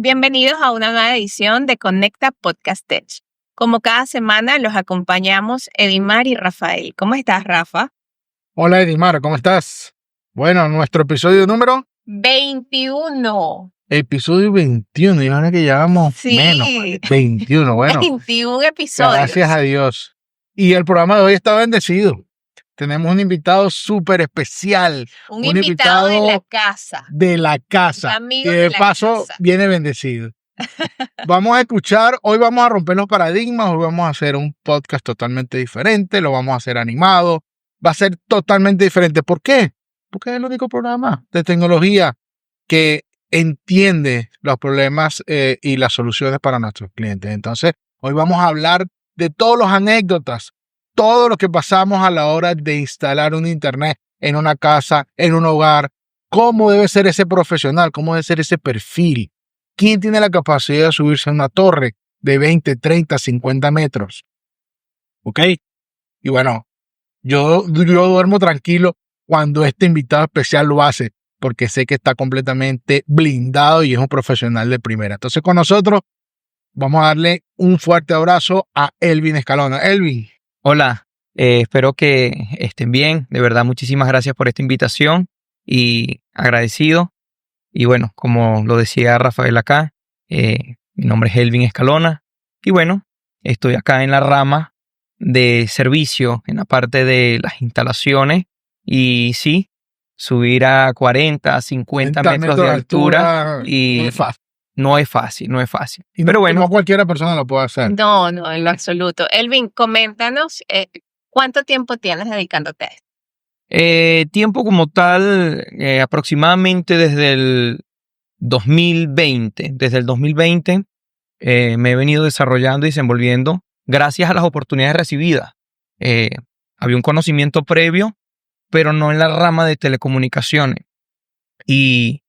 Bienvenidos a una nueva edición de Conecta Podcast Tech. Como cada semana los acompañamos Edimar y Rafael. ¿Cómo estás, Rafa? Hola Edimar, ¿cómo estás? Bueno, nuestro episodio número 21. Episodio 21, y ahora que llevamos menos, 21, bueno. 21 episodios. Gracias a Dios. Y el programa de hoy está bendecido. Tenemos un invitado súper especial. Un invitado de la casa. De la casa. Amigo y de de la paso casa. Viene bendecido. Vamos a escuchar, hoy vamos a romper los paradigmas, hoy vamos a hacer un podcast totalmente diferente, lo vamos a hacer animado, va a ser totalmente diferente. ¿Por qué? Porque es el único programa de tecnología que entiende los problemas y las soluciones para nuestros clientes. Entonces, hoy vamos a hablar de todas las anécdotas, todo lo que pasamos a la hora de instalar un internet en una casa, en un hogar, cómo debe ser ese profesional, cómo debe ser ese perfil. ¿Quién tiene la capacidad de subirse a una torre de 20, 30, 50 metros? ¿Ok? Y bueno, yo duermo tranquilo cuando este invitado especial lo hace, porque sé que está completamente blindado y es un profesional de primera. Entonces, con nosotros vamos a darle un fuerte abrazo a Elvin Escalona. Elvin. Hola, espero que estén bien. De verdad, muchísimas gracias por esta invitación y agradecido. Y bueno, como lo decía Rafael acá, mi nombre es Elvin Escalona y bueno, estoy acá en la rama de servicio, en la parte de las instalaciones y sí, subir a 40, 50 metros de altura y no es fácil. Y pero bueno, no cualquiera persona lo puede hacer. No, en lo absoluto. Elvin, coméntanos, ¿cuánto tiempo tienes dedicándote a esto? Tiempo como tal, aproximadamente desde el 2020. Desde el 2020 me he venido desarrollando y desenvolviendo gracias a las oportunidades recibidas. Había un conocimiento previo, pero no en la rama de telecomunicaciones. Y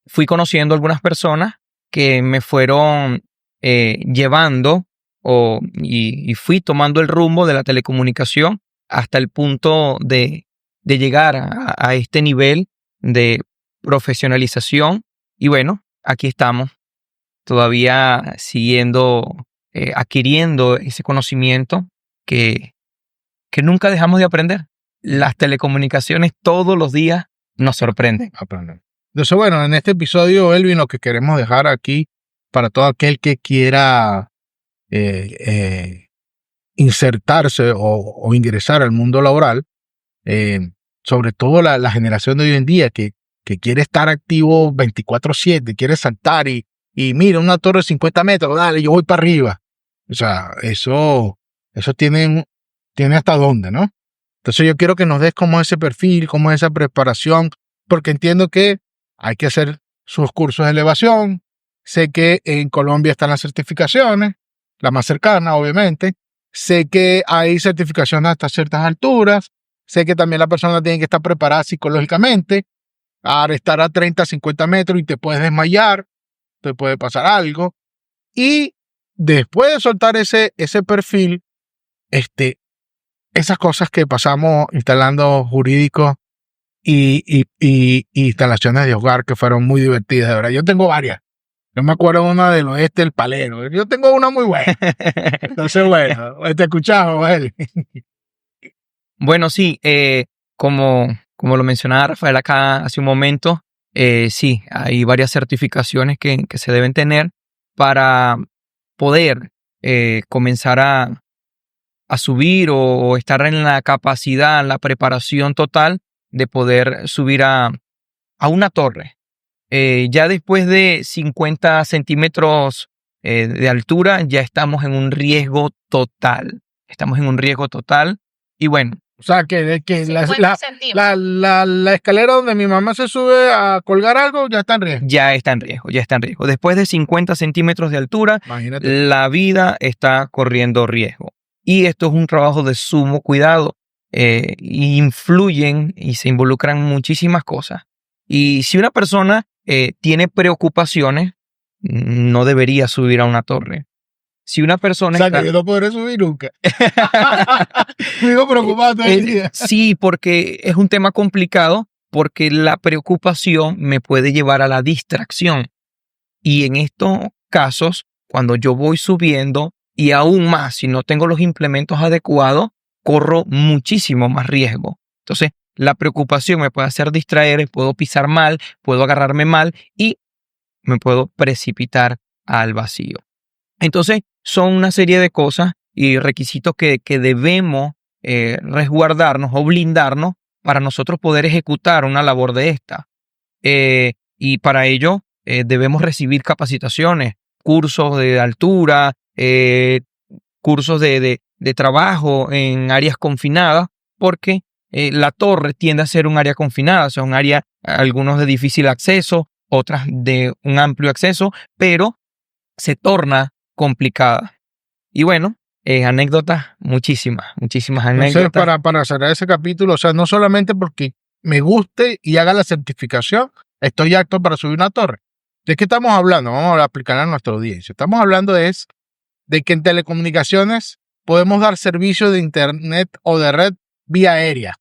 fui conociendo algunas personas que me fueron llevando y fui tomando el rumbo de la telecomunicación hasta el punto de llegar a este nivel de profesionalización. Y bueno, aquí estamos, todavía siguiendo, adquiriendo ese conocimiento que nunca dejamos de aprender. Las telecomunicaciones todos los días nos sorprenden. Entonces, bueno, en este episodio, Elvin, lo que queremos dejar aquí para todo aquel que quiera insertarse o ingresar al mundo laboral, sobre todo la generación de hoy en día que quiere estar activo 24/7, quiere saltar y mira, una torre de 50 metros, dale, yo voy para arriba. O sea, eso tiene hasta dónde, ¿no? Entonces yo quiero que nos des cómo es ese perfil, cómo es esa preparación, porque entiendo que hay que hacer sus cursos de elevación. Sé que en Colombia están las certificaciones, la más cercana, obviamente. Sé que hay certificaciones hasta ciertas alturas. Sé que también la persona tiene que estar preparada psicológicamente para estar a 30, 50 metros y te puedes desmayar, te puede pasar algo. Y después de soltar ese perfil, esas cosas que pasamos instalando jurídicos y instalaciones de hogar que fueron muy divertidas, de verdad. Yo tengo varias. Yo me acuerdo una del oeste, el Palero. Yo tengo una muy buena. Entonces, bueno, te escuchamos, él. Bueno, sí, como lo mencionaba Rafael acá hace un momento, sí, hay varias certificaciones que se deben tener para poder comenzar a subir o estar en la capacidad, en la preparación total de poder subir a una torre. Ya después de 50 centímetros de altura, ya estamos en un riesgo total. Y bueno. O sea, que la escalera donde mi mamá se sube a colgar algo ya está en riesgo. Ya está en riesgo. Después de 50 centímetros de altura, imagínate, la vida está corriendo riesgo. Y esto es un trabajo de sumo cuidado. Influyen y se involucran muchísimas cosas. Y si una persona tiene preocupaciones, no debería subir a una torre. Si una persona que yo no podré subir nunca. Vivo preocupado todo el día. Sí, porque es un tema complicado, porque la preocupación me puede llevar a la distracción. Y en estos casos, cuando yo voy subiendo y aún más, si no tengo los implementos adecuados, corro muchísimo más riesgo. Entonces, la preocupación me puede hacer distraer, puedo pisar mal, puedo agarrarme mal y me puedo precipitar al vacío. Entonces, son una serie de cosas y requisitos que debemos resguardarnos o blindarnos para nosotros poder ejecutar una labor de esta. Y para ello debemos recibir capacitaciones, cursos de altura, cursos de trabajo en áreas confinadas, porque la torre tiende a ser un área confinada, o sea, un área, algunos de difícil acceso, otras de un amplio acceso, pero se torna complicada. Y bueno, anécdotas, muchísimas Entonces, anécdotas. para cerrar ese capítulo, o sea, no solamente porque me guste y haga la certificación, estoy apto para subir una torre. ¿De qué estamos hablando? Vamos a aplicar a nuestra audiencia. Estamos hablando de que en telecomunicaciones podemos dar servicio de internet o de red vía aérea.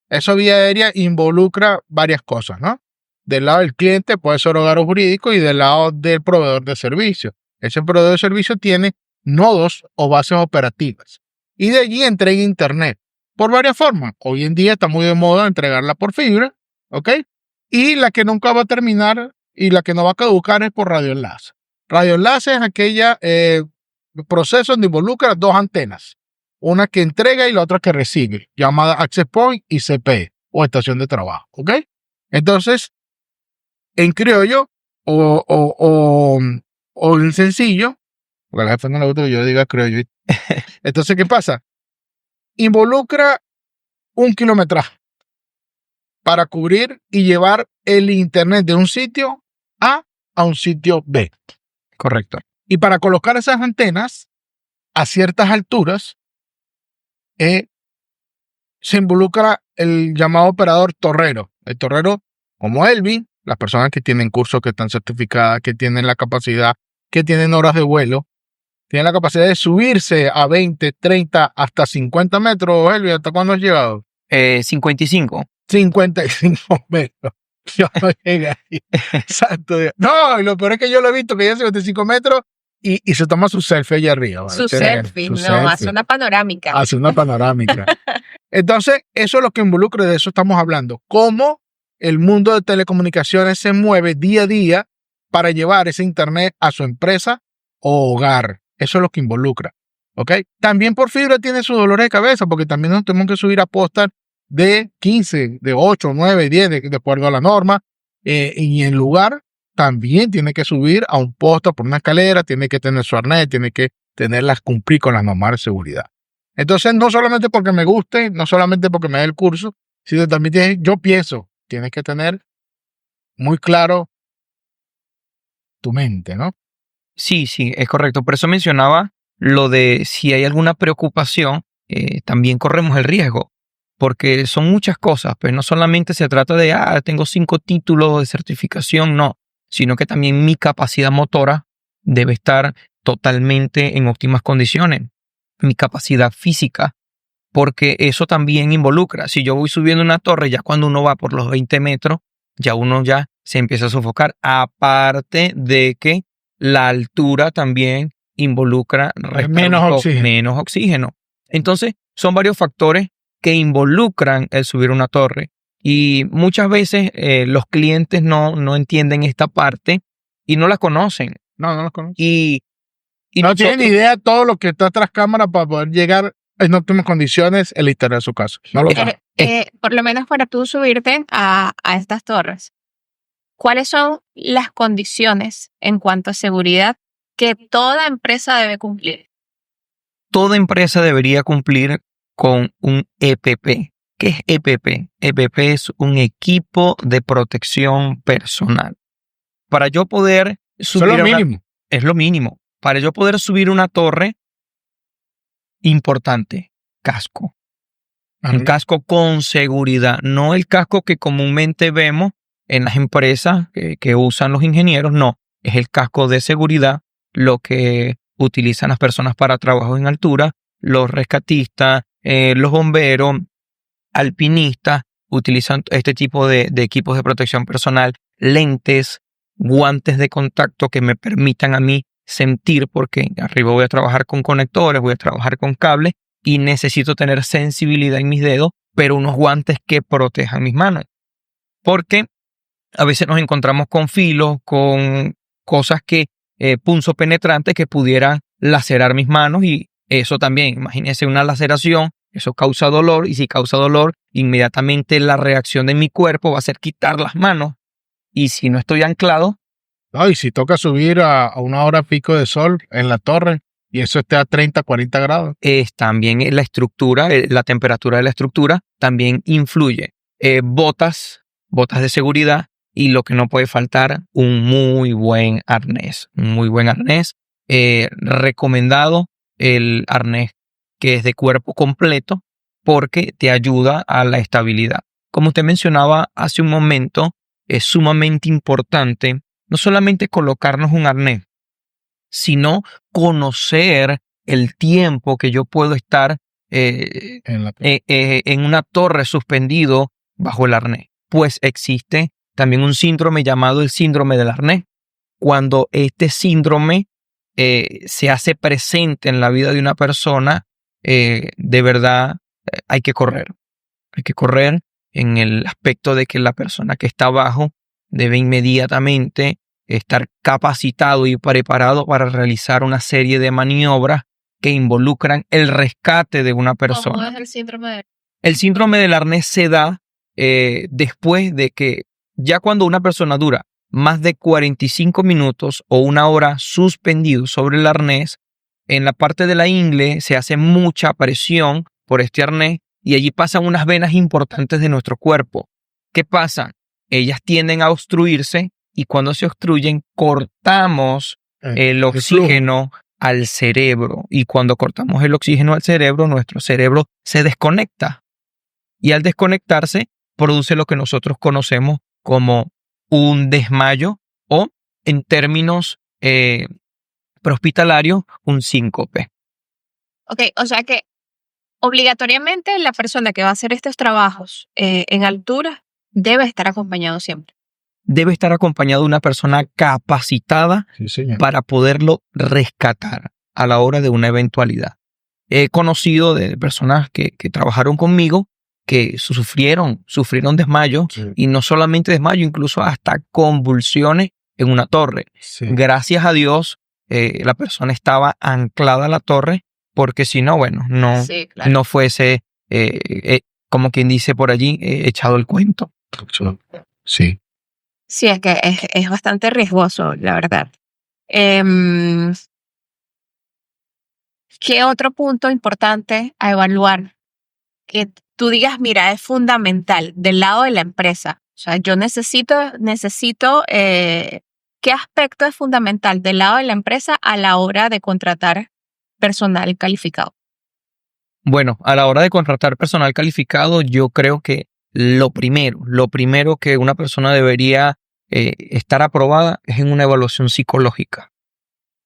Eso vía aérea involucra varias cosas, ¿no? Del lado del cliente puede ser hogar o jurídico y del lado del proveedor de servicio. Ese proveedor de servicio tiene nodos o bases operativas y de allí entrega internet por varias formas. Hoy en día está muy de moda entregarla por fibra, ¿ok? Y la que nunca va a terminar y la que no va a caducar es por radioenlace. Radioenlace es aquella proceso donde involucra dos antenas, una que entrega y la otra que recibe, llamada Access Point y CPE o estación de trabajo, ¿ok? Entonces, en criollo o en sencillo, porque a la jefa no le gusta que yo diga criollo. Entonces, ¿qué pasa? Involucra un kilometraje para cubrir y llevar el internet de un sitio A a un sitio B. Correcto. Y para colocar esas antenas a ciertas alturas, se involucra el llamado operador torrero. El torrero, como Elvin, las personas que tienen cursos, que están certificadas, que tienen la capacidad, que tienen horas de vuelo, tienen la capacidad de subirse a 20, 30, hasta 50 metros. Elvin, ¿hasta cuándo has llegado? 55. 55 metros. Yo no llegué ahí. Exacto. No, y lo peor es que yo lo he visto que llega a 55 metros y se toma su selfie allá arriba. ¿vale? Su selfie, hace una panorámica. Hace una panorámica. Entonces, eso es lo que involucra, de eso estamos hablando. Cómo el mundo de telecomunicaciones se mueve día a día para llevar ese internet a su empresa o hogar. Eso es lo que involucra. ¿Ok? También por fibra tiene su dolor de cabeza, porque también nos tenemos que subir a postas de 15, de 8, 9, 10, de acuerdo a la norma. Y en lugar también tiene que subir a un poste por una escalera, tiene que tener su arnés, tiene que cumplir con las normas de seguridad. Entonces, no solamente porque me guste, no solamente porque me dé el curso, sino también tienes que tener muy claro tu mente, ¿no? Sí, es correcto. Por eso mencionaba lo de si hay alguna preocupación, también corremos el riesgo, porque son muchas cosas, pues no solamente se trata de, tengo 5 títulos de certificación, no, sino que también mi capacidad motora debe estar totalmente en óptimas condiciones, mi capacidad física, porque eso también involucra. Si yo voy subiendo una torre, ya cuando uno va por los 20 metros, ya uno ya se empieza a sofocar, aparte de que la altura también involucra menos oxígeno. Entonces, son varios factores que involucran el subir una torre. Y muchas veces los clientes no entienden esta parte y no la conocen. No la conocen. Y no tienen idea de todo lo que está tras cámara para poder llegar en óptimas condiciones el internet de su casa. No lo saben. Por lo menos para tú subirte a estas torres, ¿cuáles son las condiciones en cuanto a seguridad que toda empresa debe cumplir? Toda empresa debería cumplir con un EPP. ¿Qué es EPP? EPP es un equipo de protección personal. Para yo poder subir... Eso es lo mínimo. Es lo mínimo. Para yo poder subir una torre, importante, casco. Un casco con seguridad. No el casco que comúnmente vemos en las empresas que usan los ingenieros. No, es el casco de seguridad, lo que utilizan las personas para trabajos en altura, los rescatistas, los bomberos, alpinistas, utilizan este tipo de equipos de protección personal, lentes, guantes de contacto que me permitan a mí sentir, porque arriba voy a trabajar con conectores, voy a trabajar con cables y necesito tener sensibilidad en mis dedos, pero unos guantes que protejan mis manos. Porque a veces nos encontramos con filos, con cosas que punzopenetrantes que pudieran lacerar mis manos, y eso también, imagínense una laceración, eso causa dolor, y si causa dolor, inmediatamente la reacción de mi cuerpo va a ser quitar las manos, y si no estoy anclado, No, y si toca subir a una hora pico de sol en la torre y eso esté a 30, 40 grados. también la estructura, la temperatura de la estructura también influye. Botas de seguridad, y lo que no puede faltar, un muy buen arnés. Un muy buen arnés. Recomendado el arnés que es de cuerpo completo, porque te ayuda a la estabilidad. Como usted mencionaba hace un momento, es sumamente importante no solamente colocarnos un arnés, sino conocer el tiempo que yo puedo estar en una torre suspendido bajo el arnés. Pues existe también un síndrome llamado el síndrome del arnés. Cuando este síndrome se hace presente en la vida de una persona, de verdad hay que correr. Hay que correr en el aspecto de que la persona que está abajo debe inmediatamente estar capacitado y preparado para realizar una serie de maniobras que involucran el rescate de una persona. ¿Cómo es el síndrome de... El síndrome del arnés se da después de que ya cuando una persona dura más de 45 minutos o una hora suspendido sobre el arnés, en la parte de la ingle se hace mucha presión por este arnés y allí pasan unas venas importantes de nuestro cuerpo. ¿Qué pasa? Ellas tienden a obstruirse, y cuando se obstruyen cortamos el oxígeno al cerebro, y cuando cortamos el oxígeno al cerebro, nuestro cerebro se desconecta, y al desconectarse produce lo que nosotros conocemos como un desmayo, o en términos prehospitalarios, un síncope. Ok, o sea que obligatoriamente la persona que va a hacer estos trabajos en altura debe estar acompañado siempre. Debe estar acompañado de una persona capacitada para poderlo rescatar a la hora de una eventualidad. He conocido de personas que trabajaron conmigo que sufrieron desmayo, y no solamente desmayo, incluso hasta convulsiones en una torre. Sí. Gracias a Dios, la persona estaba anclada a la torre, porque si no, bueno, no fuese, como quien dice por allí, echado el cuento. Sí. Sí, es que es bastante riesgoso, la verdad. ¿Qué otro punto importante a evaluar? Que tú digas, mira, es fundamental del lado de la empresa. O sea, yo necesito ¿qué aspecto es fundamental del lado de la empresa a la hora de contratar personal calificado? Bueno, a la hora de contratar personal calificado, yo creo que lo primero que una persona debería estar aprobada es en una evaluación psicológica.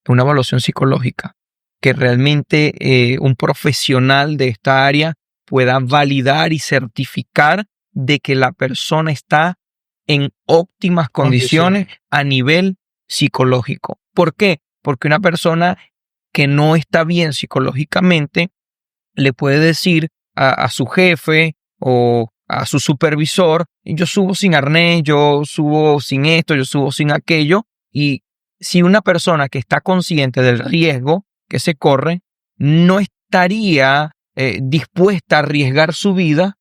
Una evaluación psicológica que realmente un profesional de esta área pueda validar y certificar de que la persona está en óptimas condiciones a nivel psicológico. ¿Por qué? Porque una persona que no está bien psicológicamente le puede decir a su jefe o a su supervisor, yo subo sin arnés, yo subo sin esto, yo subo sin aquello. Y si una persona que está consciente del riesgo que se corre no estaría dispuesta a arriesgar su vida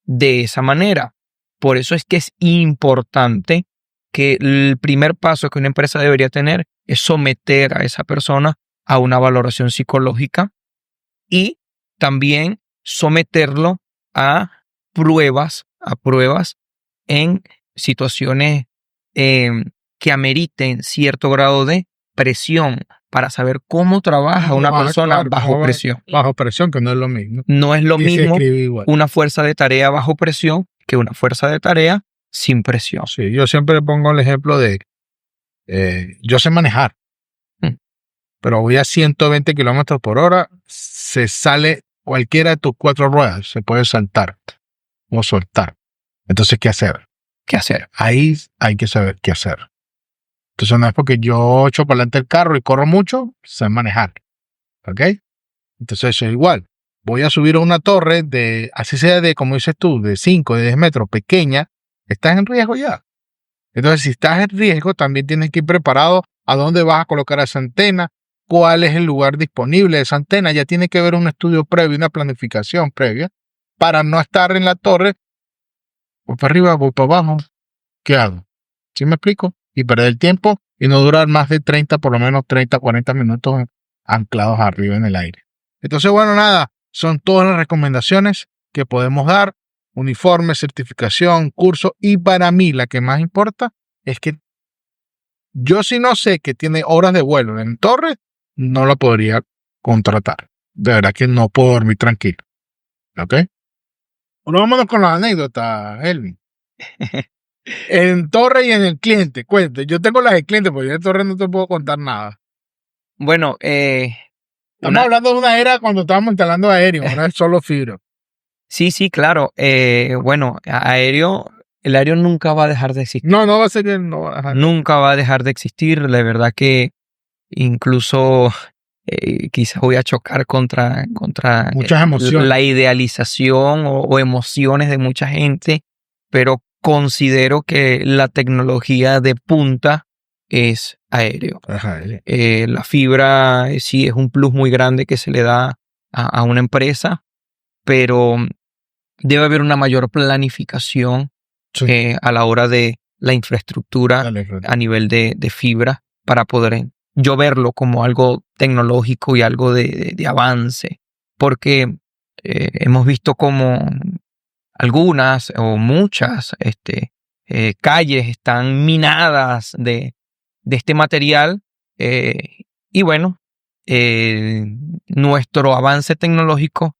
de esa manera. Por eso es que es importante que el primer paso que una empresa debería tener es someter a esa persona a una valoración psicológica, y también someterlo a pruebas en situaciones que ameriten cierto grado de presión, para saber cómo trabaja una persona bajo presión. Bajo presión, que no es lo mismo. No es lo mismo una fuerza de tarea bajo presión que una fuerza de tarea sin presión. Sí, yo siempre pongo el ejemplo de, yo sé manejar, pero voy a 120 kilómetros por hora, se sale cualquiera de tus 4 ruedas, se puede saltar o soltar. Entonces, ¿qué hacer? qué hacer. Ahí hay que saber qué hacer. Entonces no es porque yo echo para adelante el carro y corro mucho, sé manejar. ¿Ok? Entonces eso es igual. Voy a subir a una torre así sea como dices tú, de 5, de 10 metros, pequeña, estás en riesgo ya. Entonces si estás en riesgo, también tienes que ir preparado a dónde vas a colocar esa antena, cuál es el lugar disponible de esa antena. Ya tiene que haber un estudio previo, una planificación previa, para no estar en la torre, voy para arriba, voy para abajo, ¿qué hago? ¿Sí me explico? Y perder el tiempo y no durar más de 30, por lo menos 30, 40 minutos anclados arriba en el aire. Entonces, bueno, nada, son todas las recomendaciones que podemos dar: uniforme, certificación, curso, y para mí la que más importa es que yo, si no sé que tiene horas de vuelo en torre, no la podría contratar. De verdad que no puedo dormir tranquilo. ¿Ok? Bueno, vámonos con las anécdotas, Elvin. En torre y en el cliente, cuente. Yo tengo las del cliente, porque yo en torre no te puedo contar nada. Bueno, Estamos hablando de una era cuando estábamos instalando aéreo, ahora es solo fibra. sí, claro. Bueno, el aéreo nunca va a dejar de existir. No va a ser que no va a dejar. Nunca va a dejar de existir. La verdad que incluso quizás voy a chocar contra Muchas emociones. la idealización o emociones de mucha gente, pero considero que la tecnología de punta es aéreo. Ajá. La fibra sí es un plus muy grande que se le da a una empresa, pero debe haber una mayor planificación Sí. a la hora de la infraestructura Dale. a nivel de fibra para poder yo verlo como algo tecnológico y algo de avance, porque hemos visto como algunas o muchas calles están minadas de este material y bueno, nuestro avance tecnológico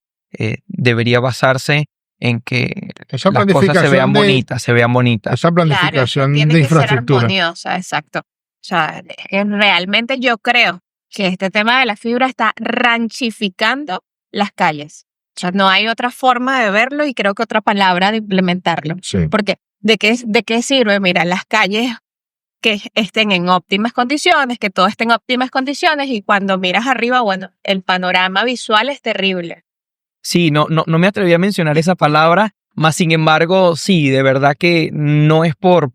debería basarse en que Esa las cosas se vean bonitas. Esa Claro, planificación tiene de que ser infraestructura. armoniosa, exacto. O sea, realmente yo creo que este tema de la fibra está ranchificando las calles. O sea, no hay otra forma de verlo y creo que otra palabra de implementarlo. Sí. Porque ¿de qué sirve? Mira, las calles que estén en óptimas condiciones, que todo esté en óptimas condiciones, y cuando miras arriba, bueno, el panorama visual es terrible. Sí, no me atreví a mencionar esa palabra, más sin embargo, sí, de verdad que no es por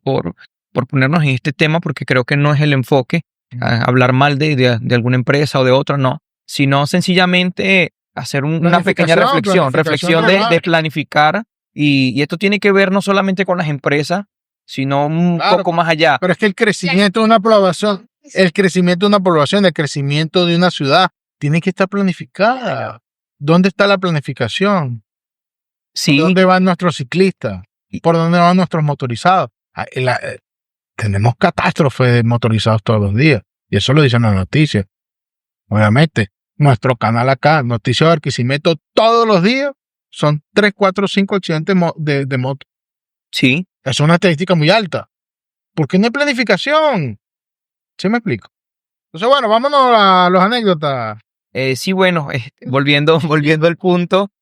ponernos en este tema, porque creo que no es el enfoque, hablar mal de alguna empresa o de otra, no, sino sencillamente hacer una pequeña reflexión de planificar, y esto tiene que ver no solamente con las empresas, sino un poco más allá. Pero es que el crecimiento de una población, el crecimiento de una ciudad, tiene que estar planificada. ¿Dónde está la planificación? Sí. ¿Por dónde van nuestros ciclistas? ¿Por dónde van nuestros motorizados? Tenemos catástrofes de motorizados todos los días. Y eso lo dicen las noticias. Obviamente, nuestro canal acá, Noticias de Barquisimeto, todos los días son 3, 4, 5 accidentes de moto. Sí. Es una estadística muy alta. ¿Por qué no hay planificación? ¿Sí me explico? Entonces, bueno, vámonos a las anécdotas. Sí, bueno, volviendo al punto,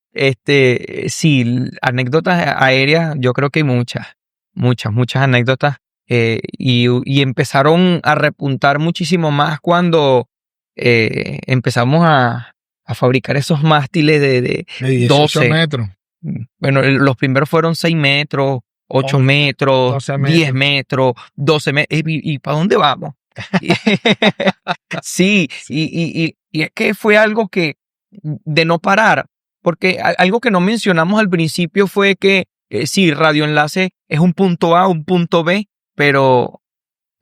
sí, anécdotas aéreas, yo creo que hay muchas anécdotas, y empezaron a repuntar muchísimo más cuando empezamos a fabricar esos mástiles de 18 12 metros. Bueno, los primeros fueron 6 metros, 8 metros, 12 10 metros, 12 metros. ¿Y para dónde vamos? Sí, y es que fue algo que de no parar, porque algo que no mencionamos al principio fue que sí, radioenlace es un punto A, un punto B, pero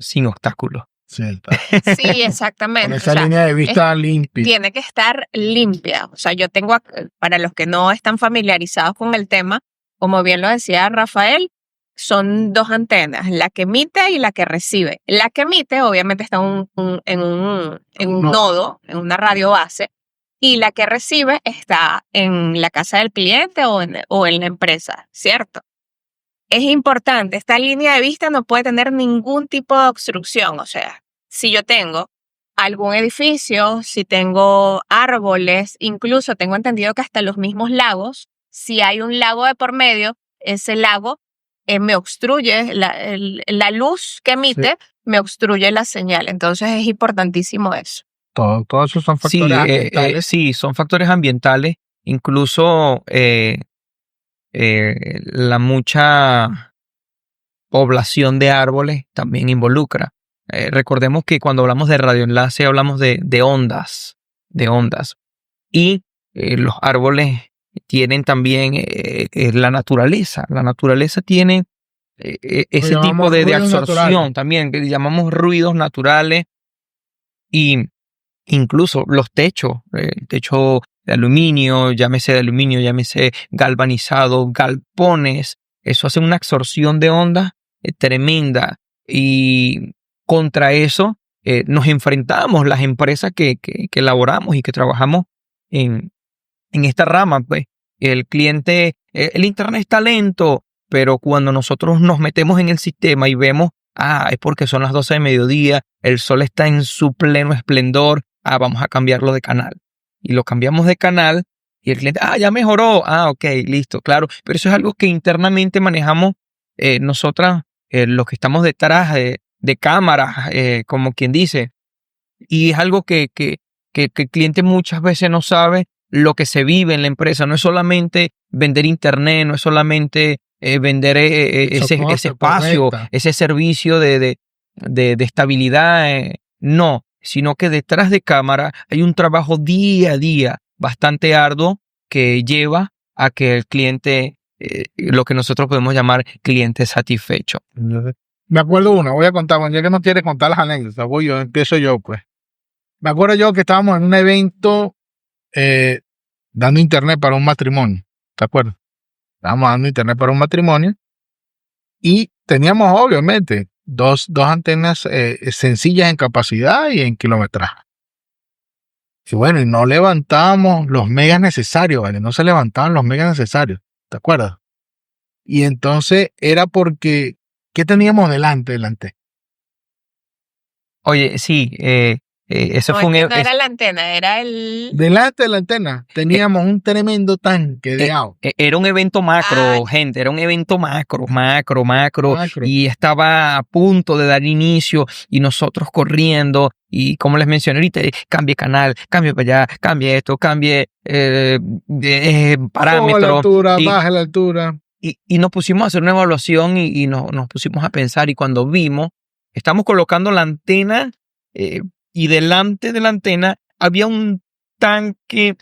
sin obstáculos. Cierto. Sí, exactamente. Con esa línea de vista limpia. Tiene que estar limpia. O sea, yo tengo, para los que no están familiarizados con el tema, como bien lo decía Rafael, son 2 antenas, la que emite y la que recibe. La que emite obviamente está en un nodo, en una radio base, y la que recibe está en la casa del cliente o en la empresa, ¿cierto? Es importante, esta línea de vista no puede tener ningún tipo de obstrucción. O sea, si yo tengo algún edificio, si tengo árboles, incluso tengo entendido que hasta los mismos lagos, si hay un lago de por medio, ese lago me obstruye la luz que emite, me obstruye la señal. Entonces es importantísimo eso. Todo eso son factores ambientales. Sí, son factores ambientales. Incluso la mucha población de árboles también involucra. Recordemos que cuando hablamos de radioenlace hablamos de ondas. Y los árboles tienen también la naturaleza. La naturaleza tiene ese tipo de absorción naturales. También, que llamamos ruidos naturales. Y incluso los techos, techo de aluminio, llámese galvanizado, galpones, eso hace una absorción de ondas tremenda. Y contra eso nos enfrentamos las empresas que elaboramos y que trabajamos en esta rama. Pues el cliente, el internet está lento, pero cuando nosotros nos metemos en el sistema y vemos, es porque son las 12 de mediodía, el sol está en su pleno esplendor, vamos a cambiarlo de canal. Y lo cambiamos de canal y el cliente, ya mejoró, ok, listo, claro. Pero eso es algo que internamente manejamos nosotras, los que estamos detrás de cámaras, como quien dice. Y es algo que el cliente muchas veces no sabe lo que se vive en la empresa. No es solamente vender internet, no es solamente vender ese espacio, correcta. Ese servicio de estabilidad, no, sino que detrás de cámara hay un trabajo día a día bastante arduo que lleva a que el cliente, lo que nosotros podemos llamar cliente satisfecho. Me acuerdo voy a contar, ya que no quiere contar las anécdotas, empiezo yo pues. Me acuerdo yo que estábamos en un evento dando internet para un matrimonio, ¿te acuerdas? Estábamos dando internet para un matrimonio y teníamos obviamente dos antenas sencillas en capacidad y en kilometraje. Y bueno, y no levantábamos los megas necesarios, ¿vale? No se levantaban los megas necesarios, ¿te acuerdas? Y entonces era porque, ¿qué teníamos delante? Oye, sí, eso fue no era la antena, era el... Delante de la antena teníamos un tremendo tanque de agua. Era un evento macro, gente, era un evento macro, y estaba a punto de dar inicio y nosotros corriendo y como les mencioné ahorita, cambie canal, cambie para allá, cambie esto, cambie parámetros. Baje la altura. Y nos pusimos a hacer una evaluación y nos pusimos a pensar y cuando vimos, estamos colocando la antena y delante de la antena había un tanque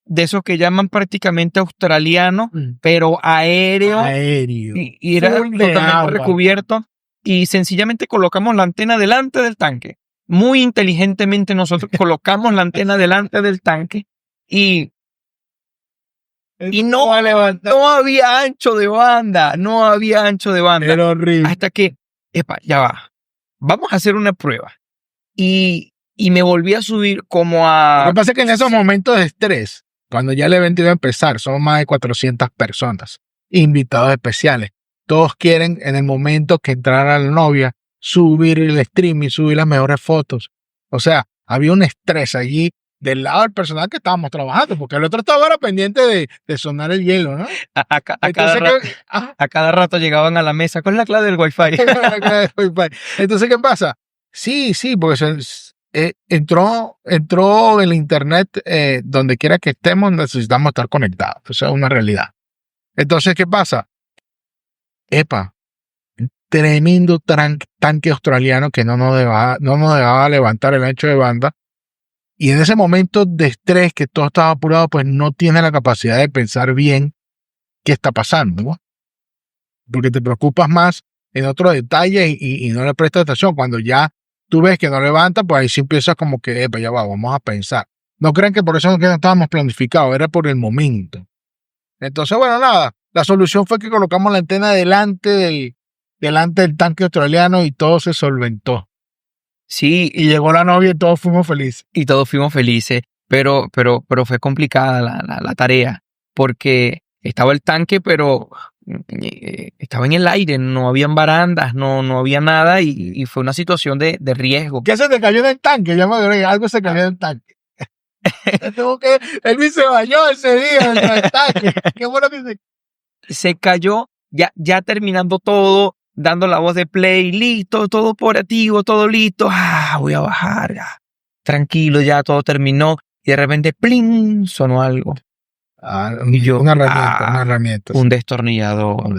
de esos que llaman prácticamente australiano, pero aéreo. Y era totalmente recubierto. Y sencillamente colocamos la antena delante del tanque. Muy inteligentemente nosotros colocamos la antena delante del tanque y no había ancho de banda. Era horrible. Hasta que, ya va. Vamos a hacer una prueba. Y me volví a subir como a... Lo que pasa es que en esos momentos de estrés, cuando ya el evento iba a empezar, son más de 400 personas, invitados especiales. Todos quieren en el momento que entrara la novia, subir el streaming, subir las mejores fotos. O sea, había un estrés allí del lado del personal que estábamos trabajando, porque el otro estaba ahora pendiente de sonar el hielo, ¿no? A cada rato llegaban a la mesa con la clave del Wi-Fi. Entonces, ¿qué pasa? Sí, porque entró el internet donde quiera que estemos, necesitamos estar conectados. Eso es una realidad. Entonces, ¿qué pasa? Tremendo tanque australiano que no nos dejaba levantar el ancho de banda. Y en ese momento de estrés, que todo estaba apurado, pues no tiene la capacidad de pensar bien qué está pasando, ¿no? Porque te preocupas más en otros detalles y no le prestas atención. Cuando ya tú ves que no levanta, pues ahí sí empiezas como que, ya va, vamos a pensar. No crean que por eso no estábamos planificados, era por el momento. Entonces, bueno, nada, la solución fue que colocamos la antena delante del tanque australiano y todo se solventó. Sí, y llegó la novia y todos fuimos felices. Pero fue complicada la tarea, porque estaba el tanque, pero estaba en el aire, no habían barandas, no había nada y fue una situación de riesgo. ¿Qué se te cayó del tanque? Ya me agregué, algo se cayó del tanque. Elvis se bañó ese día dentro del tanque. Qué bueno que se cayó ya terminando todo, dando la voz de play, listo, todo operativo, todo listo. Voy a bajar, ya. Tranquilo, ya todo terminó. Y de repente, ¡pling! Sonó algo. Y yo, una herramienta. Un destornillador.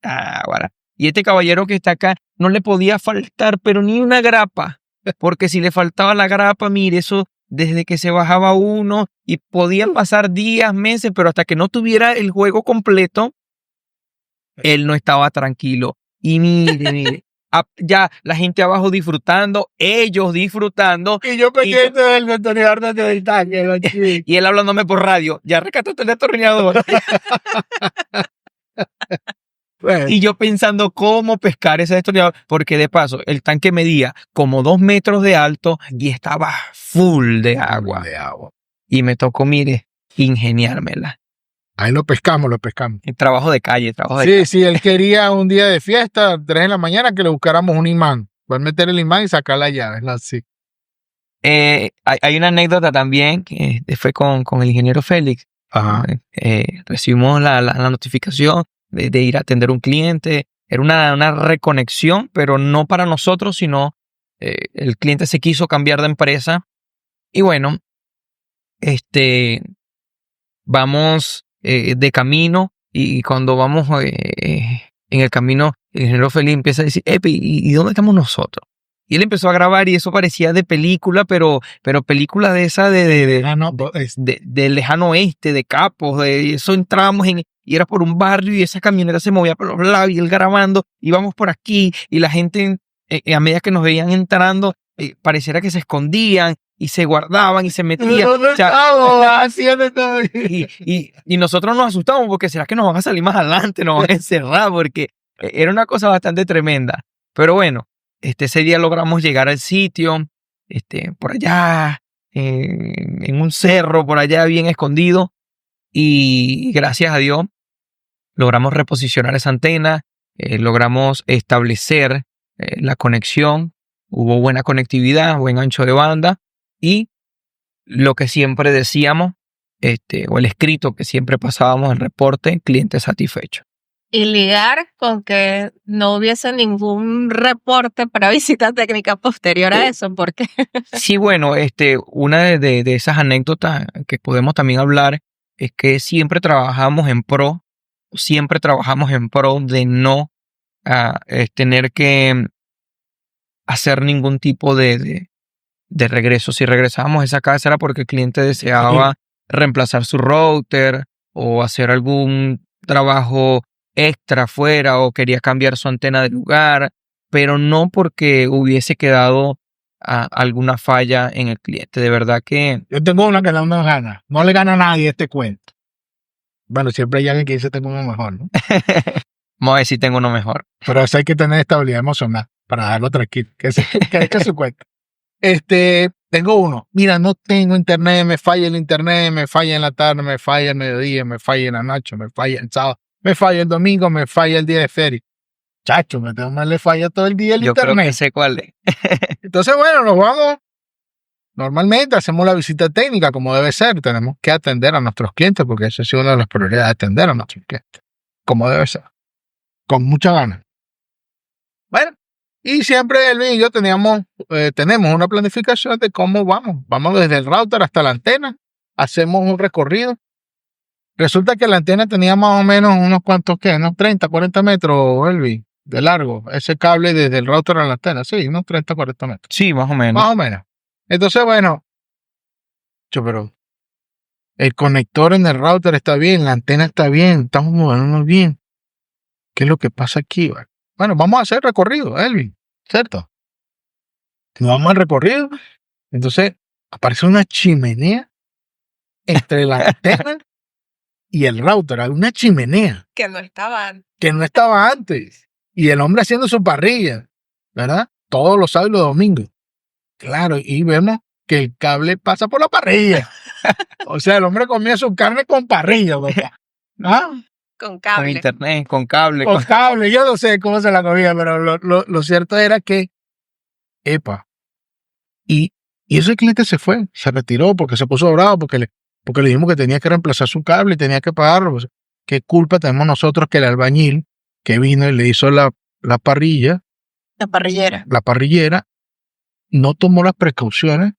Guara. Y este caballero que está acá no le podía faltar, pero ni una grapa. Porque si le faltaba la grapa, mire, eso desde que se bajaba uno y podían pasar días, meses, pero hasta que no tuviera el juego completo, él no estaba tranquilo. Y mire, ya la gente abajo disfrutando, ellos disfrutando. Y yo pendiente del destornillador del tanque. Y él hablándome por radio, ya rescataste el destornillador. Bueno. Y yo pensando cómo pescar ese destornillador, porque de paso el tanque medía como 2 metros de alto y estaba full de agua. Y me tocó, mire, ingeniármela. Ahí lo pescamos. El trabajo de calle, Sí, él quería un día de fiesta, 3 de la mañana, que le buscáramos un imán. Poder meter el imán y sacar la llave, así. Hay una anécdota también que fue con el ingeniero Félix. Ajá. Recibimos la notificación de ir a atender un cliente. Era una reconexión, pero no para nosotros, sino el cliente se quiso cambiar de empresa. Y bueno, vamos de camino, y cuando vamos en el camino, el ingeniero Félix empieza a decir, ¿y dónde estamos nosotros? Y él empezó a grabar y eso parecía de película, pero película de esa de lejano oeste, de capos, de eso entrábamos y era por un barrio y esa camioneta se movía por los lados y él grabando, íbamos por aquí y la gente a medida que nos veían entrando, pareciera que se escondían y se guardaban y se metían. Y nosotros nos asustamos porque será que nos van a salir más adelante, nos van a encerrar, porque era una cosa bastante tremenda. Pero bueno, ese día logramos llegar al sitio, por allá, en un cerro, por allá bien escondido, y gracias a Dios logramos reposicionar esa antena, logramos establecer la conexión, hubo buena conectividad, buen ancho de banda, y lo que siempre decíamos, o el escrito que siempre pasábamos, el reporte, cliente satisfecho. Y ligar con que no hubiese ningún reporte para visita técnica posterior a eso, porque Sí, bueno, una de esas anécdotas que podemos también hablar es que siempre trabajamos en pro de no tener que hacer ningún tipo de regreso. Si regresábamos a esa casa era porque el cliente deseaba reemplazar su router o hacer algún trabajo extra afuera o quería cambiar su antena de lugar, pero no porque hubiese quedado alguna falla en el cliente. De verdad que... Yo tengo una que no me gana. No le gana a nadie este cuento. Bueno, siempre hay alguien que dice tengo uno mejor, ¿no? Vamos a ver si tengo uno mejor. Pero eso hay que tener estabilidad emocional para dejarlo tranquilo. Que eche su cuento. Tengo uno. Mira, no tengo internet, me falla el internet, me falla en la tarde, me falla el mediodía, me falla en la noche, me falla el sábado, me falla el domingo, me falla el día de feria. Chacho, me le falla todo el día el internet. Yo creo que sé cuál es. Entonces, bueno, nos vamos. Normalmente hacemos la visita técnica como debe ser. Tenemos que atender a nuestros clientes porque esa es una de las prioridades, atender a nuestros clientes. Como debe ser. Con mucha ganas. Bueno, y siempre Elvin y yo tenemos una planificación de cómo vamos. Vamos desde el router hasta la antena. Hacemos un recorrido. Resulta que la antena tenía más o menos unos 30, 40 metros, Elvin, de largo. Ese cable desde el router a la antena. Sí, unos 30, 40 metros. Sí, más o menos. Más o menos. Entonces, bueno, pero el conector en el router está bien, la antena está bien, estamos moviéndonos bien. ¿Qué es lo que pasa aquí? Bueno, vamos a hacer recorrido, Elvin, ¿cierto? Nos vamos al recorrido. Entonces, aparece una chimenea entre la antena y el router. Hay una chimenea. que no estaban. Que no estaba antes. Y el hombre haciendo su parrilla, ¿verdad? Todos los sábados y los domingos. Claro, y vemos que el cable pasa por la parrilla. O sea, el hombre comía su carne con parrilla, ¿verdad? ¿Ah? Con cable. Con internet, con cable. Con cable. Yo no sé cómo se la comía, pero lo cierto era que, y ese cliente se fue, se retiró porque se puso bravo, porque le dijimos que tenía que reemplazar su cable y tenía que pagarlo. Pues, ¿qué culpa tenemos nosotros que el albañil que vino y le hizo la parrilla, La parrillera. la parrillera, no tomó las precauciones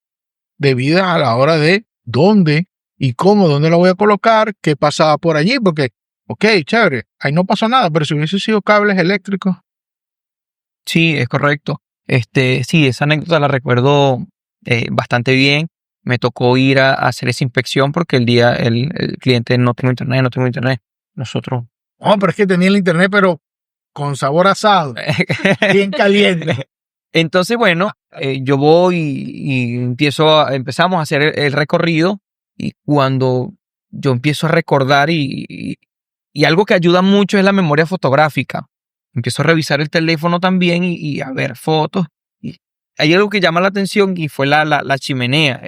debidas a la hora de dónde y cómo, dónde la voy a colocar, qué pasaba por allí, porque, ok, chévere, ahí no pasó nada, pero si hubiese sido cables eléctricos, Sí, es correcto. Sí, esa anécdota la recuerdo bastante bien. Me tocó ir a hacer esa inspección porque el cliente no tengo internet. Nosotros. no, pero es que tenía el internet, pero con sabor asado, bien caliente. Entonces, bueno, yo voy y empezamos a hacer el recorrido y cuando yo empiezo a recordar y algo que ayuda mucho es la memoria fotográfica. Empiezo a revisar el teléfono también y a ver fotos. Y hay algo que llama la atención y fue la chimenea.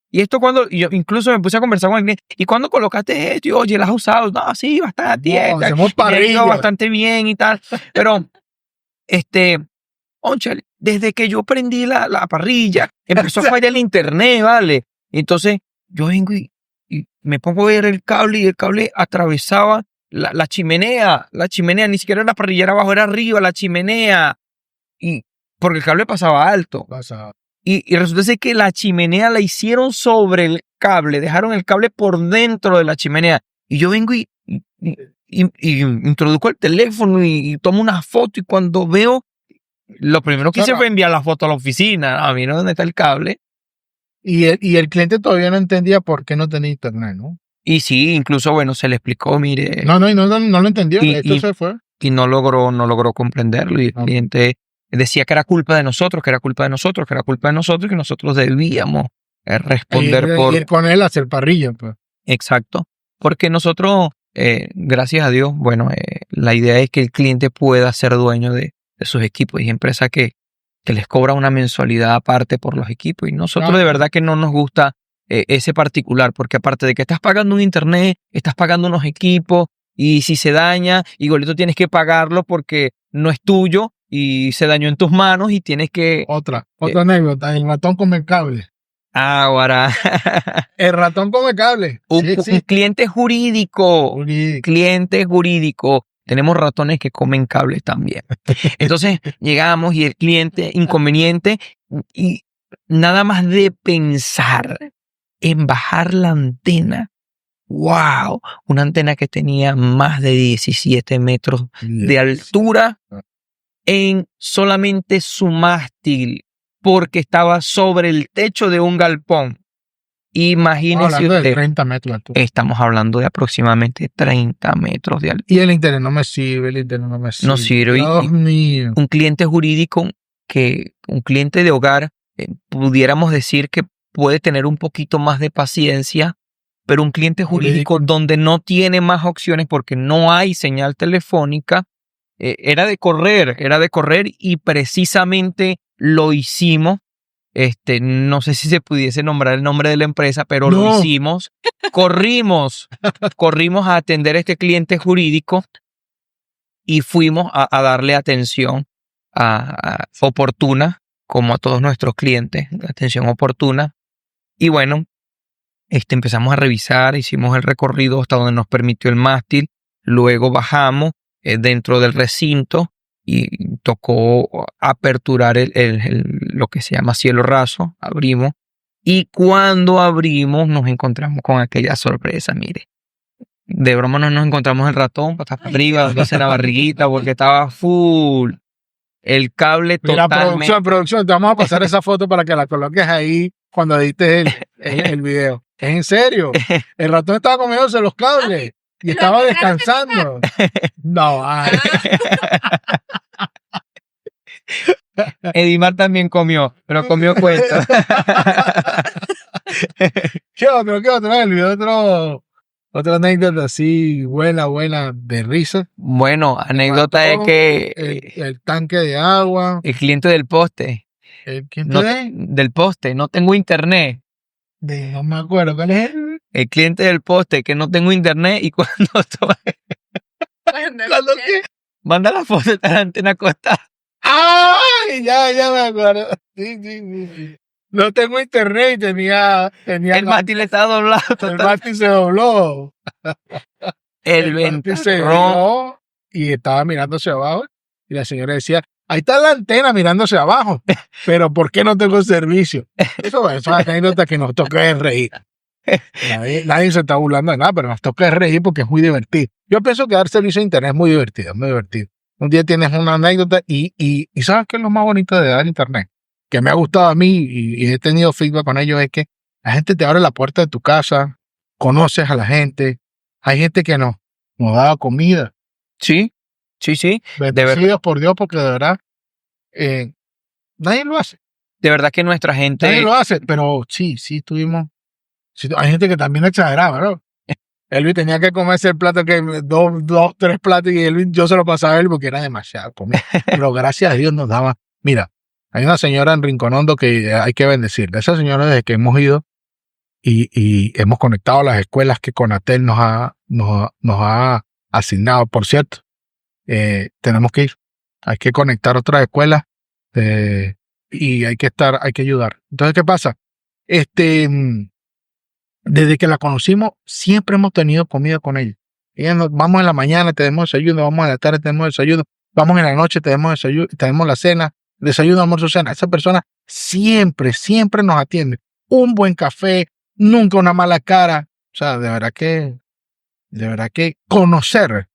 Y esto y yo incluso me puse a conversar con el cliente. ¿Y cuándo colocaste esto? Y oye, ¿la has usado? No, sí, bastante. No, hacemos Me ha ido parrilla. bastante bien y tal. Pero, ónchale, desde que yo prendí la parrilla, empezó a fallar el internet, ¿vale? Entonces, yo vengo y me pongo a ver el cable y el cable atravesaba la chimenea, ni siquiera la parrillera abajo, era arriba, la chimenea, y porque el cable pasaba alto. Y resulta ser que la chimenea la hicieron sobre el cable, dejaron el cable por dentro de la chimenea. Y yo vengo y introduzco el teléfono y tomo una foto, y cuando veo, lo primero que hice fue enviar la foto a la oficina. A mí, ¿no? ¿Dónde está el cable? Y el cliente todavía no entendía por qué no tenía internet, ¿no? Y sí, incluso, bueno, se le explicó, mire. No lo entendió. Esto se fue. Y no logró comprenderlo. Y el cliente decía que era culpa de nosotros, que nosotros debíamos responder ir con él a hacer parrilla, pues. Exacto. Porque nosotros, gracias a Dios, bueno, la idea es que el cliente pueda ser dueño de sus equipos. Hay empresas que les cobra una mensualidad aparte por los equipos. Y nosotros de verdad que no nos gusta ese particular, porque aparte de que estás pagando un internet, estás pagando unos equipos, y si se daña, igualito tienes que pagarlo porque no es tuyo y se dañó en tus manos y tienes que... Otra anécdota, el ratón come cable. Ahora. El ratón come cable. Un cliente jurídico. Cliente jurídico. Tenemos ratones que comen cables también. Entonces llegamos y el cliente inconveniente, y nada más de pensar en bajar la antena. ¡Wow! Una antena que tenía más de 17 metros de altura en solamente su mástil, porque estaba sobre el techo de un galpón. Imagínese usted. De 30 metros de altura. Estamos hablando de aproximadamente 30 metros de altura. Y el internet no me sirve, No sirve. Dios mío. Un cliente jurídico, un cliente de hogar, pudiéramos decir que puede tener un poquito más de paciencia, pero un cliente jurídico donde no tiene más opciones porque no hay señal telefónica, era de correr y precisamente lo hicimos. No sé si se pudiese nombrar el nombre de la empresa, pero lo hicimos. Corrimos a atender a este cliente jurídico y fuimos a darle atención oportuna, como a todos nuestros clientes, atención oportuna. Y bueno, empezamos a revisar, hicimos el recorrido hasta donde nos permitió el mástil, luego bajamos dentro del recinto y tocó aperturar lo que se llama cielo raso, abrimos, y cuando abrimos nos encontramos con aquella sorpresa, mire. De broma no nos encontramos el ratón, patas para arriba, dándose la barriguita porque estaba full. El cable totalmente... Mira, producción, te vamos a pasar esa foto para que la coloques ahí cuando edites el video. ¿Es en serio? El ratón estaba comiéndose los cables y estaba descansando. No, ay. Edimar también comió, pero comió cuento. ¿Qué otro? El video otra anécdota así buena de risa. Bueno, anécdota es que el tanque de agua. El cliente del poste. ¿El cliente del poste? No tengo internet. No me acuerdo. ¿Cuál es él? El cliente del poste, que no tengo internet, y cuando qué? Manda la foto de la antena acostada. ¡Ay! Ya me acuerdo. Sí. No tengo internet y tenía el mástil estaba doblado. El mástil se dobló. El mástil se dobló y estaba mirando hacia abajo y la señora decía, ahí está la antena mirándose abajo, pero ¿por qué no tengo servicio? Eso es anécdota que nos toca reír. Nadie se está burlando de nada, pero nos toca reír porque es muy divertido. Yo pienso que dar servicio a internet es muy divertido, muy divertido. Un día tienes una anécdota y ¿sabes qué es lo más bonito de dar internet? Que me ha gustado a mí y he tenido feedback con ellos, es que la gente te abre la puerta de tu casa, conoces a la gente, hay gente que nos da comida. Sí. Bendecidos por Dios, porque de verdad nadie lo hace. De verdad que nuestra gente... Nadie lo hace, pero sí tuvimos. Sí, hay gente que también exageraba, ¿no? Elvis tenía que comerse el plato, que dos, tres platos, y Elvis, yo se lo pasaba a él porque era demasiado comida. Pero gracias a Dios nos daba. Mira, hay una señora en Rinconondo que hay que bendecirla. Esa señora, desde que hemos ido y hemos conectado a las escuelas que Conatel nos ha asignado, por cierto, tenemos que ir. Hay que conectar otras escuelas y hay que ayudar. Entonces, ¿qué pasa? Desde que la conocimos, siempre hemos tenido comida con ella. Vamos en la mañana, tenemos desayuno, vamos en la tarde, tenemos desayuno, vamos en la noche, tenemos desayuno, tenemos la cena, desayuno, almuerzo, cena. Esa persona siempre nos atiende. Un buen café, nunca una mala cara. O sea, de verdad que conocer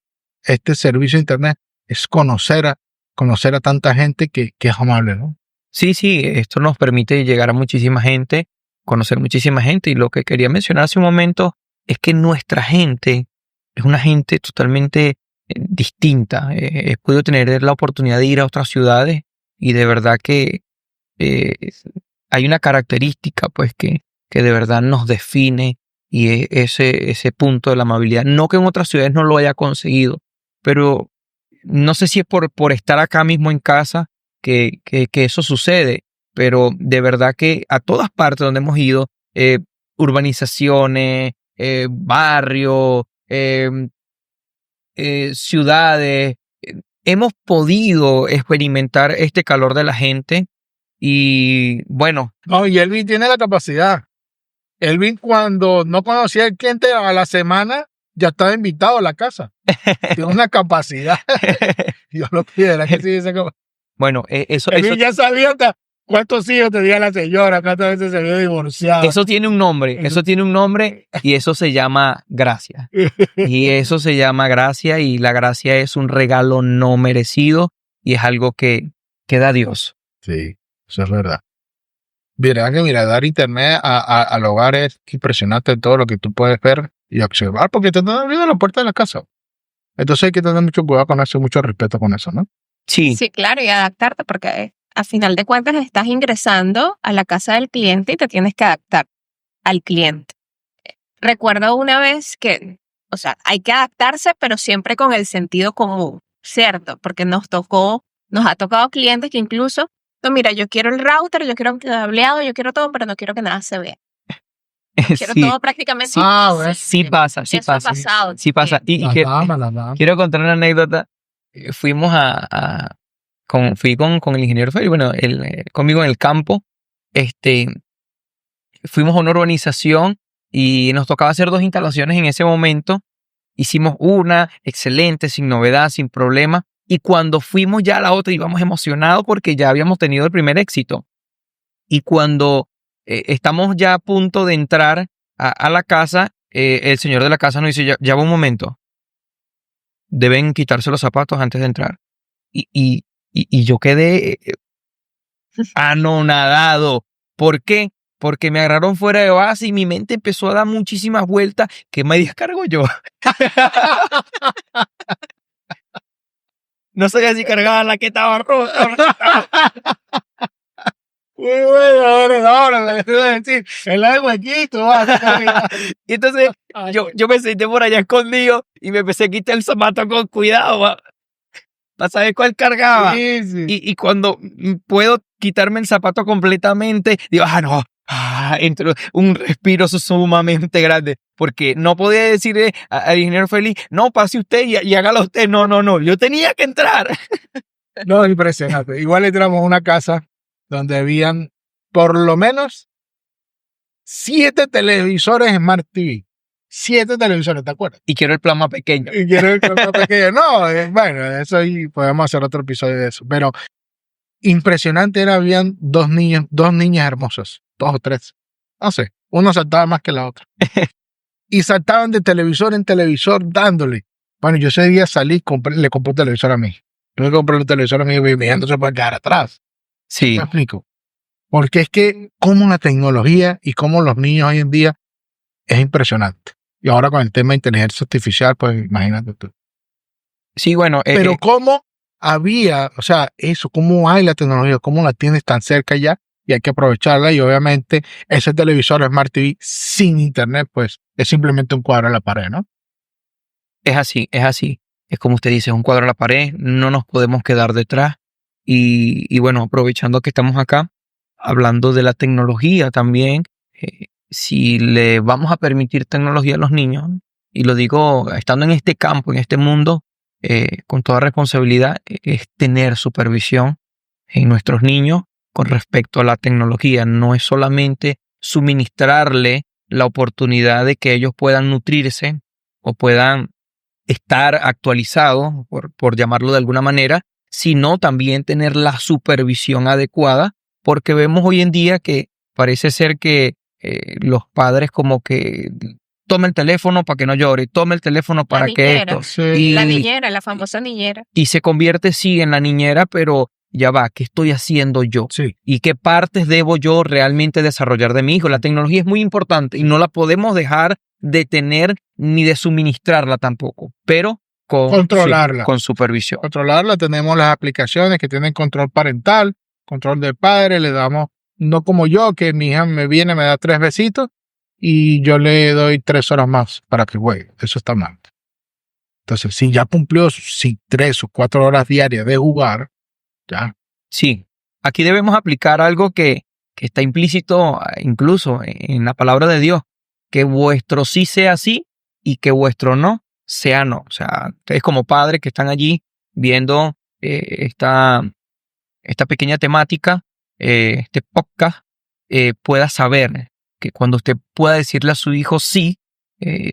este servicio de internet es conocer a tanta gente que es amable, ¿no? Sí, esto nos permite llegar a muchísima gente, conocer muchísima gente, y lo que quería mencionar hace un momento es que nuestra gente es una gente totalmente distinta. He podido tener la oportunidad de ir a otras ciudades y de verdad que hay una característica pues que de verdad nos define, y ese punto de la amabilidad. No que en otras ciudades no lo haya conseguido, pero no sé si es por estar acá mismo en casa que eso sucede. Pero de verdad que a todas partes donde hemos ido, urbanizaciones, barrios, ciudades, hemos podido experimentar este calor de la gente. Y bueno. No, y Elvin tiene la capacidad. Elvin, cuando no conocía al cliente, a la semana ya estaba invitado a la casa. Tiene una capacidad. Dios lo quiera, que sí, bueno, eso ya sabía hasta cuántos hijos tenía la señora, cuántas veces se había divorciado. Eso tiene un nombre, y eso se llama gracia. Y eso se llama gracia, y la gracia es un regalo no merecido y es algo que da Dios. Sí, eso es verdad. Mira, dar internet al hogar es impresionante, todo lo que tú puedes ver y observar, porque te están abriendo la puerta de la casa. Entonces hay que tener mucho cuidado con eso, mucho respeto con eso, ¿no? Sí, claro, y adaptarte, porque a final de cuentas estás ingresando a la casa del cliente y te tienes que adaptar al cliente. Recuerdo una vez que, o sea, hay que adaptarse, pero siempre con el sentido común, ¿cierto? Porque nos ha tocado clientes que incluso, no, mira, yo quiero el router, yo quiero el cableado, yo quiero todo, pero no quiero que nada se vea. Quiero todo prácticamente. Sí pasa. Eso ha pasado. Sí pasa. Y quiero contar una anécdota. Fuimos fui con el ingeniero Feli, bueno, conmigo en el campo. Fuimos a una urbanización y nos tocaba hacer 2 instalaciones en ese momento. Hicimos una excelente, sin novedad, sin problema. Y cuando fuimos ya a la otra, íbamos emocionados porque ya habíamos tenido el primer éxito. Y cuando estamos ya a punto de entrar a la casa, el señor de la casa nos dice, ya va un momento. Deben quitarse los zapatos antes de entrar. Y yo quedé anonadado. ¿Por qué? Porque me agarraron fuera de base y mi mente empezó a dar muchísimas vueltas. ¿Qué me descargo yo? No sabía si cargaba la que estaba rota. Muy bueno, ahora le voy a decir, el huequito. Y entonces yo me senté por allá escondido y me empecé a quitar el zapato con cuidado para saber cuál cargaba. Sí. Y cuando puedo quitarme el zapato completamente, digo, no, entro un respiro sumamente grande, porque no podía decirle al ingeniero Feli, no, pase usted y hágalo usted. No, yo tenía que entrar. No, impresionante. Igual entramos a una casa donde habían por lo menos 7 televisores Smart TV. 7 televisores, ¿te acuerdas? Y quiero el plan más pequeño. Y quiero el más pequeño. No, bueno, eso ahí podemos hacer otro episodio de eso. Pero impresionante era, habían dos niñas hermosas, 2 o 3. No sé, uno saltaba más que la otra. Y saltaban de televisor en televisor dándole. Bueno, yo ese día salí, le compré un televisor a mí. Yo le compré un televisor a mí y mi hija no se puede quedar atrás. Sí. ¿Me explico? Porque es que cómo la tecnología y cómo los niños hoy en día es impresionante. Y ahora con el tema de inteligencia artificial, pues imagínate tú. Sí, bueno. Pero cómo había, o sea, eso, cómo hay la tecnología, cómo la tienes tan cerca ya y hay que aprovecharla. Y obviamente ese televisor Smart TV sin internet, pues es simplemente un cuadro en la pared, ¿no? Es así, es así. Es como usted dice, es un cuadro en la pared, no nos podemos quedar detrás. Y bueno, aprovechando que estamos acá, hablando de la tecnología también, si le vamos a permitir tecnología a los niños, y lo digo estando en este campo, en este mundo, con toda responsabilidad, es tener supervisión en nuestros niños con respecto a la tecnología. No es solamente suministrarle la oportunidad de que ellos puedan nutrirse o puedan estar actualizados, por llamarlo de alguna manera, sino también tener la supervisión adecuada, porque vemos hoy en día que parece ser que los padres como que toma el teléfono para que no llore, toma el teléfono para que esto. Sí. La niñera, la famosa niñera. Y se convierte, sí, en la niñera, pero ya va, ¿qué estoy haciendo yo? Sí. ¿Y qué partes debo yo realmente desarrollar de mi hijo? La tecnología es muy importante y no la podemos dejar de tener ni de suministrarla tampoco, pero controlarla. Sí, con supervisión. Controlarla, tenemos las aplicaciones que tienen control parental, control del padre, le damos, no como yo, que mi hija me viene, me da 3 besitos y yo le doy 3 horas más para que juegue. Eso está mal. Entonces, si ya cumplió 3 o 4 horas diarias de jugar, ya. Sí, aquí debemos aplicar algo que está implícito incluso en la palabra de Dios, que vuestro sí sea sí y que vuestro no sea no. O sea, ustedes como padres que están allí viendo esta pequeña temática, este podcast, pueda saber que cuando usted pueda decirle a su hijo sí,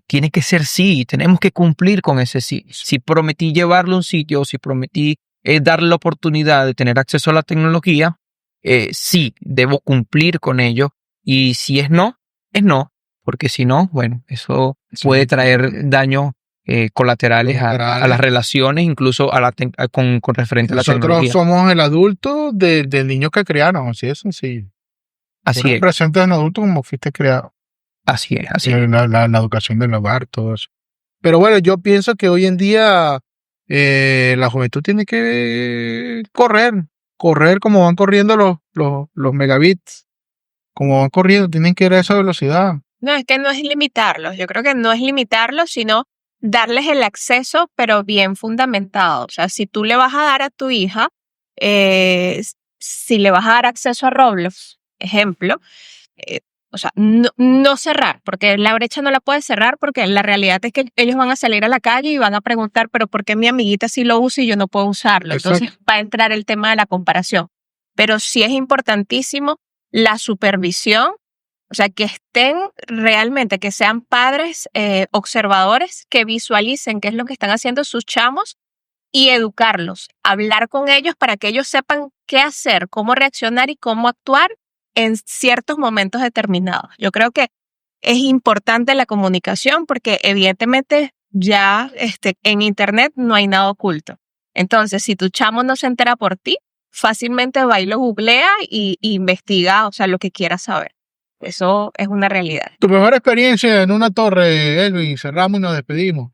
tiene que ser sí, tenemos que cumplir con ese sí. Si prometí llevarlo a un sitio, si prometí darle la oportunidad de tener acceso a la tecnología, sí, debo cumplir con ello. Y si es no, porque si no, bueno, eso puede traer daños colaterales a las relaciones, incluso con referente a la tecnología. Nosotros somos el adulto del niño que criaron, así es sencillo. Así es. Presentes en adulto como fuiste criado. Así es, así es. La educación del hogar, todo eso. Pero bueno, yo pienso que hoy en día la juventud tiene que correr como van corriendo los megabits, como van corriendo, tienen que ir a esa velocidad. No, es que no es limitarlos. Yo creo que no es limitarlos, sino darles el acceso, pero bien fundamentado. O sea, si tú le vas a dar a tu hija, si le vas a dar acceso a Roblox, ejemplo, o sea, no cerrar, porque la brecha no la puedes cerrar, porque la realidad es que ellos van a salir a la calle y van a preguntar, pero ¿por qué mi amiguita sí lo usa y yo no puedo usarlo? Exacto. Entonces va a entrar el tema de la comparación. Pero sí es importantísimo la supervisión, o sea, que estén realmente, que sean padres observadores, que visualicen qué es lo que están haciendo sus chamos y educarlos, hablar con ellos para que ellos sepan qué hacer, cómo reaccionar y cómo actuar en ciertos momentos determinados. Yo creo que es importante la comunicación porque evidentemente ya en internet no hay nada oculto. Entonces, si tu chamo no se entera por ti, fácilmente va y lo googlea y investiga, o sea, lo que quiera saber. Eso es una realidad. Tu mejor experiencia en una torre, Elvin, cerramos y nos despedimos.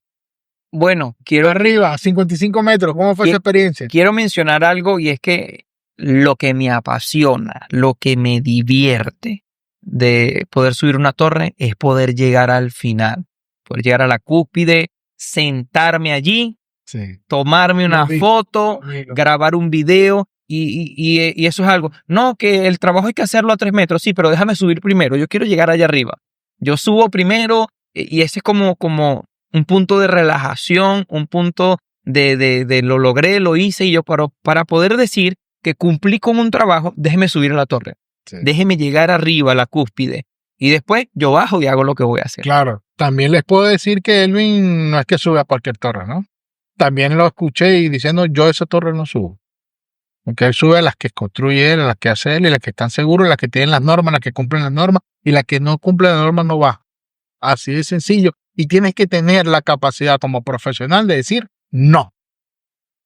Bueno, Arriba, 55 metros, ¿cómo fue esa experiencia? Quiero mencionar algo y es que lo que me apasiona, lo que me divierte de poder subir una torre es poder llegar al final, poder llegar a la cúspide, sentarme allí, Sí. tomarme una foto, grabar un video y eso es algo. No, que el trabajo hay que hacerlo a 3 metros, sí, pero déjame subir primero, yo quiero llegar allá arriba. Yo subo primero y ese es como un punto de relajación, un punto de lo logré, lo hice y yo para poder decir que cumplí con un trabajo, déjeme subir a la torre. Sí. Déjeme llegar arriba a la cúspide y después yo bajo y hago lo que voy a hacer. Claro. También les puedo decir que Elvin no es que sube a cualquier torre, ¿no? También lo escuché y diciendo, yo a esa torre no subo. Porque él sube a las que construye él, a las que hace él, y las que están seguros, las que tienen las normas, las que cumplen las normas, y las que no cumplen las normas no va. Así de sencillo. Y tienes que tener la capacidad como profesional de decir no.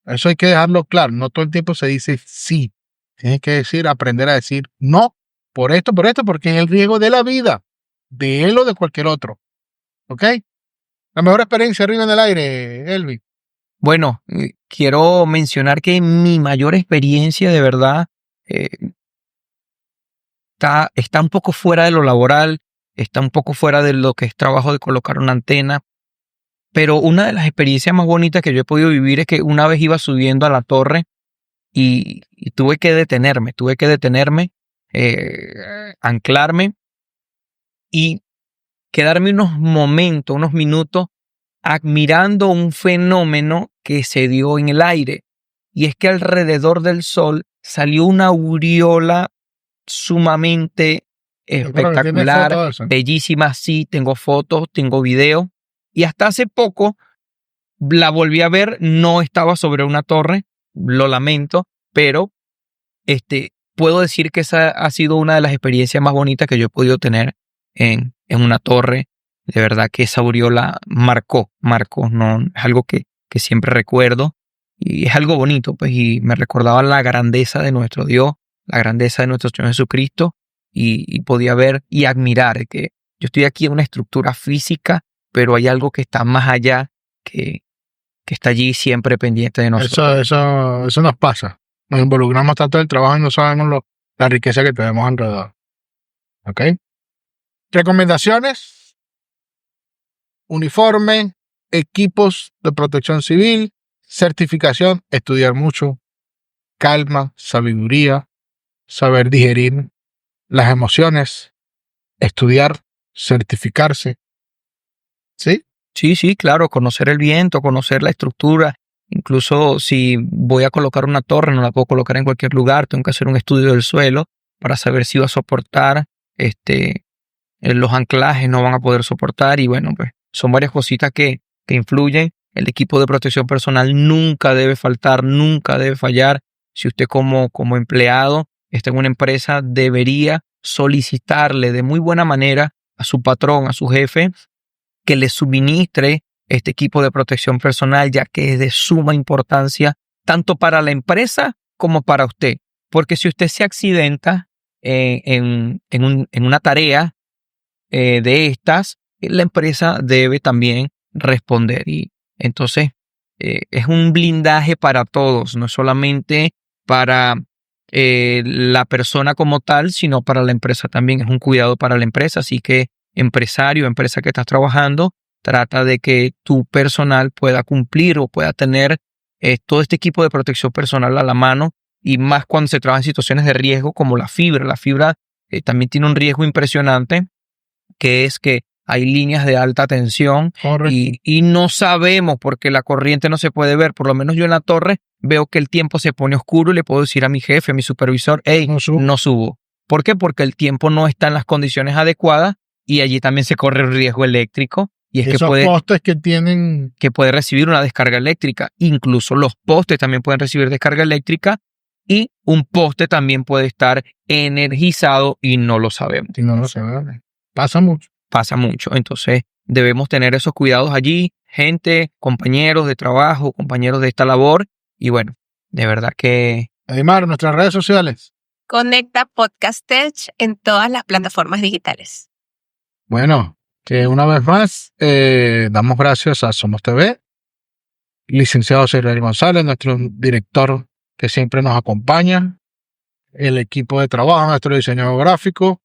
Eso hay que dejarlo claro. No todo el tiempo se dice sí. Tienes que aprender a decir no por esto, porque es el riesgo de la vida, de él o de cualquier otro. ¿Ok? La mejor experiencia arriba en el aire, Elvin. Bueno, quiero mencionar que mi mayor experiencia de verdad está un poco fuera de lo laboral, está un poco fuera de lo que es trabajo de colocar una antena, pero una de las experiencias más bonitas que yo he podido vivir es que una vez iba subiendo a la torre y tuve que detenerme, anclarme y quedarme unos momentos, unos minutos admirando un fenómeno que se dio en el aire. Y es que alrededor del sol salió una aureola sumamente espectacular, bellísima. Sí, tengo fotos, tengo videos. Y hasta hace poco la volví a ver, no estaba sobre una torre, lo lamento, pero puedo decir que esa ha sido una de las experiencias más bonitas que yo he podido tener en una torre. De verdad que esa aureola marcó, no es algo que siempre recuerdo y es algo bonito, pues, y me recordaba la grandeza de nuestro Dios, la grandeza de nuestro Señor Jesucristo y podía ver y admirar que yo estoy aquí en una estructura física, pero hay algo que está más allá, que está allí siempre pendiente de nosotros. Eso nos pasa. Nos involucramos tanto en el trabajo y no sabemos la riqueza que tenemos alrededor. ¿Ok? Recomendaciones. Uniforme, equipos de protección civil, certificación, estudiar mucho, calma, sabiduría, saber digerir las emociones, estudiar, certificarse. ¿Sí? Sí, claro, conocer el viento, conocer la estructura. Incluso si voy a colocar una torre, no la puedo colocar en cualquier lugar, tengo que hacer un estudio del suelo para saber si va a soportar, los anclajes no van a poder soportar y bueno, pues son varias cositas que influyen. El equipo de protección personal nunca debe faltar, nunca debe fallar. Si usted como empleado está en una empresa, debería solicitarle de muy buena manera a su patrón, a su jefe, que le suministre este equipo de protección personal, ya que es de suma importancia tanto para la empresa como para usted. Porque si usted se accidenta en una tarea de estas, la empresa debe también responder. Y entonces es un blindaje para todos, no solamente para la persona como tal, sino para la empresa también. Es un cuidado para la empresa. Así que empresario, empresa que estás trabajando, trata de que tu personal pueda cumplir o pueda tener todo este equipo de protección personal a la mano, y más cuando se trabaja en situaciones de riesgo como la fibra. La fibra también tiene un riesgo impresionante, que es que hay líneas de alta tensión y no sabemos porque la corriente no se puede ver. Por lo menos yo en la torre veo que el tiempo se pone oscuro y le puedo decir a mi jefe, a mi supervisor, hey, no subo. ¿Por qué? Porque el tiempo no está en las condiciones adecuadas y allí también se corre el riesgo eléctrico. Y es esos postes que puede recibir una descarga eléctrica. Incluso los postes también pueden recibir descarga eléctrica y un poste también puede estar energizado y no lo sabemos. Y no lo sabemos. Pasa mucho. Entonces debemos tener esos cuidados allí, gente, compañeros de trabajo, compañeros de esta labor. Y bueno, de verdad que... Edimar, nuestras redes sociales. Conecta Podcast Tech en todas las plataformas digitales. Bueno, que una vez más damos gracias a Somos TV, licenciado Cyril González, nuestro director que siempre nos acompaña, el equipo de trabajo, nuestro diseñador gráfico,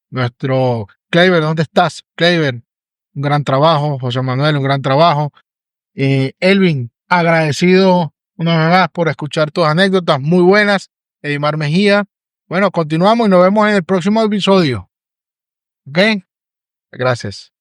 nuestro Kleiber. ¿Dónde estás, Kleiber? Un gran trabajo. José Manuel, un gran trabajo. Elvin, agradecido una vez más por escuchar tus anécdotas muy buenas. Edimar Mejía. Bueno, continuamos y nos vemos en el próximo episodio. ¿Ok? Gracias.